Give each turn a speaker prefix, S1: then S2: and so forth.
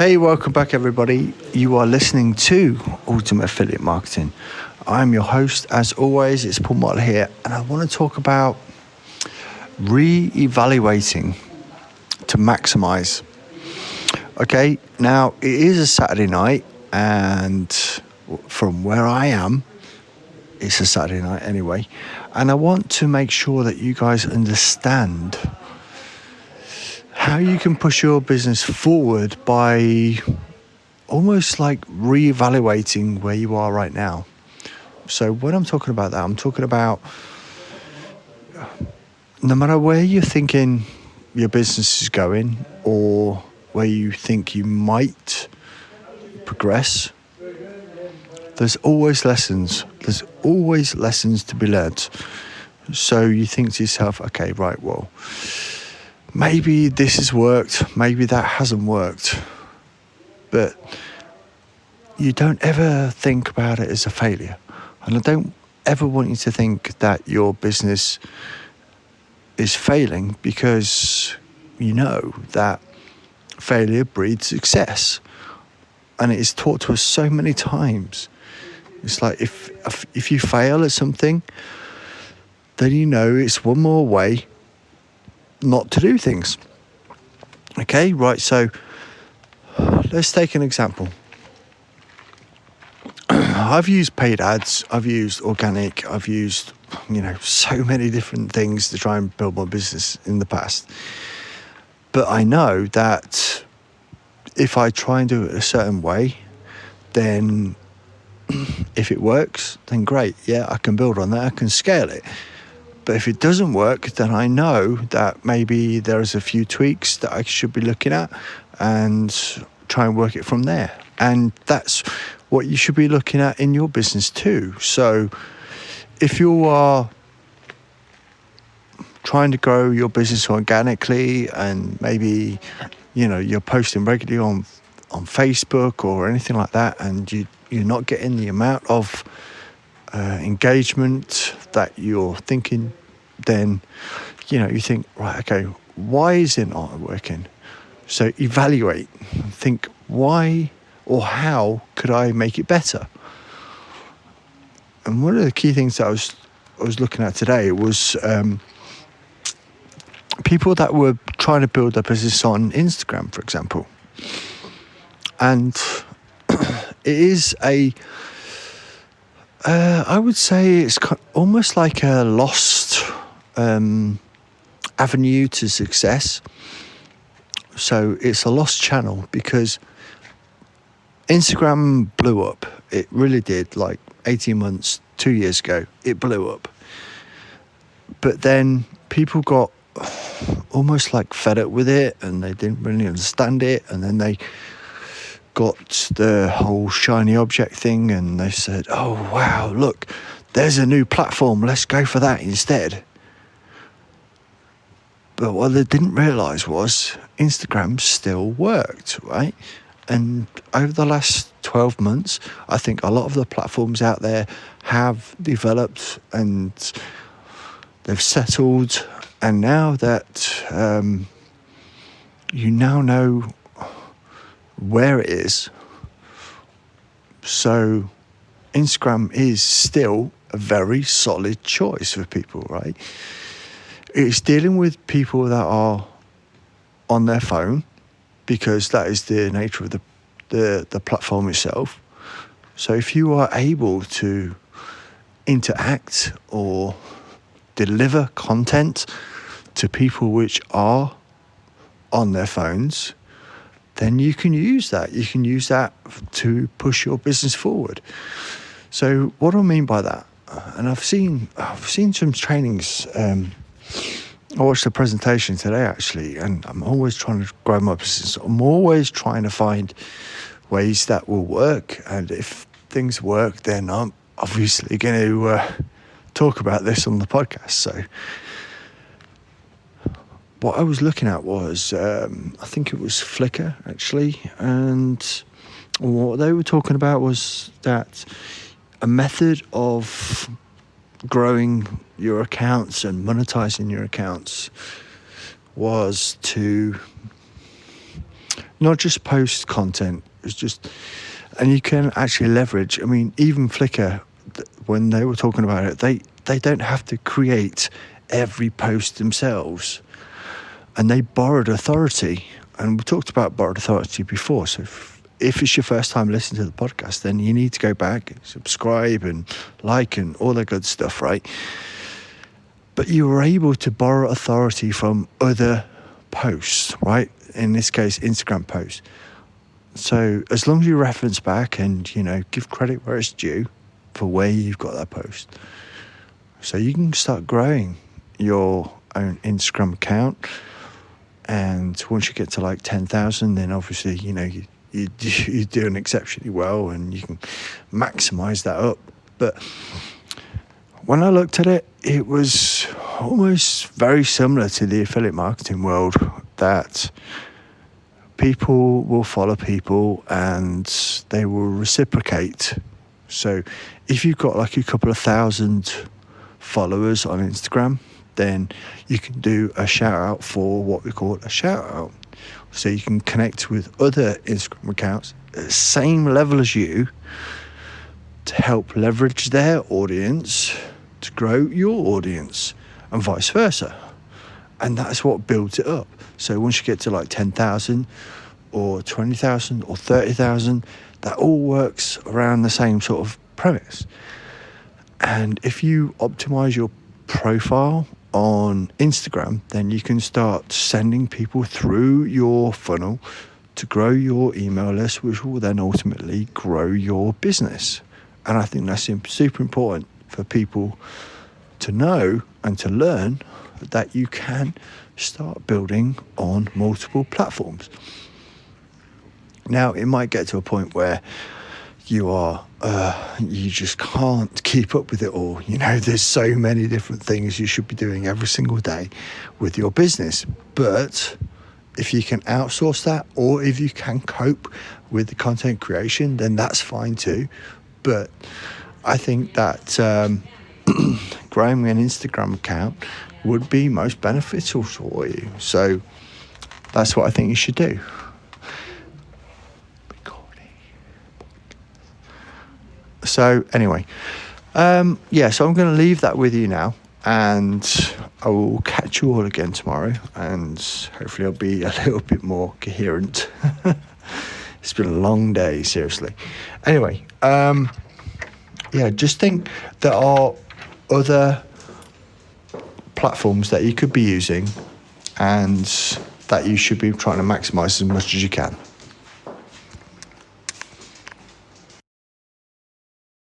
S1: Hey, welcome back, everybody. You are listening to Ultimate Affiliate Marketing. I'm your host, as always. It's Paul Motley here, and I want to talk about re-evaluating to maximise. Okay, now it is a Saturday night, and from where I am, it's a Saturday night anyway, and I want to make sure that you guys understand how you can push your business forward by almost like re-evaluating where you are right now. So when I'm talking about that, I'm talking about no matter where you're thinking your business is going or where you think you might progress, there's always lessons. There's always lessons to be learned. So you think to yourself, okay, right, well, maybe this has worked, maybe that hasn't worked. But you don't ever think about it as a failure. And I don't ever want you to think that your business is failing, because you know that failure breeds success. And it is taught to us so many times. It's like if you fail at something, then you know it's one more way not to do things. Okay, right, so let's take an example. I've used paid ads, I've used organic, I've used, so many different things to try and build my business in the past. But I know that if I try and do it a certain way, then if it works, then great. Yeah, I can build on that, I can scale it. But if it doesn't work, then I know that maybe there's a few tweaks that I should be looking at and try and work it from there. And that's what you should be looking at in your business too. So if you are trying to grow your business organically and maybe, you're posting regularly on Facebook or anything like that, and you're not getting the amount of engagement that you're thinking, then, you think, right, okay, why is it not working? So evaluate, think why or how could I make it better? And one of the key things that I was looking at today was people that were trying to build their business on Instagram, for example. And it is I would say it's almost like a lost avenue to success. So it's a lost channel because Instagram blew up. It really did, like 18 months, 2 years ago, it blew up. But then people got almost like fed up with it and they didn't really understand it. And then they got the whole shiny object thing and they said, oh, wow, look, there's a new platform. Let's go for that instead. But what they didn't realise was Instagram still worked, right? And over the last 12 months, I think a lot of the platforms out there have developed and they've settled. And now that you now know where it is, so Instagram is still a very solid choice for people, right? It's dealing with people that are on their phone, because that is the nature of the platform itself. So if you are able to interact or deliver content to people which are on their phones, then you can use that. You can use that to push your business forward. So what do I mean by that? And I've seen some trainings. I watched a presentation today, actually, and I'm always trying to grow my business. I'm always trying to find ways that will work. And if things work, then I'm obviously going to talk about this on the podcast. So what I was looking at was, I think it was Flickr, actually. And what they were talking about was that a method of growing your accounts and monetizing your accounts was to not just post content. It's just, and you can actually leverage. I mean, even Flickr, when they were talking about it, they don't have to create every post themselves, and they borrowed authority. And we talked about borrowed authority before. So if it's your first time listening to the podcast, then you need to go back and subscribe and like and all that good stuff, right? But you were able to borrow authority from other posts, right? In this case, Instagram posts. So as long as you reference back and, you know, give credit where it's due for where you've got that post. So you can start growing your own Instagram account. And once you get to like 10,000, then obviously, you know, you're doing exceptionally well and you can maximize that up. But when I looked at it, it was almost very similar to the affiliate marketing world, that people will follow people and they will reciprocate. So if you've got like a couple of thousand followers on Instagram, then you can do a shout out for what we call a shout out. So you can connect with other Instagram accounts at the same level as you to help leverage their audience to grow your audience, and vice versa. And that's what builds it up. So once you get to like 10,000 or 20,000 or 30,000, that all works around the same sort of premise. And if you optimize your profile on Instagram, then you can start sending people through your funnel to grow your email list, which will then ultimately grow your business. And I think that's super important for people to know and to learn, that you can start building on multiple platforms. Now, it might get to a point where you just can't keep up with it all. You know, there's so many different things you should be doing every single day with your business. But if you can outsource that, or if you can cope with the content creation, then that's fine too. But I think that growing an Instagram account would be most beneficial for you. So that's what I think you should do. So anyway, so I'm going to leave that with you now, and I will catch you all again tomorrow, and hopefully I'll be a little bit more coherent. It's been a long day, seriously. Anyway, just think there are other platforms that you could be using and that you should be trying to maximize as much as you can.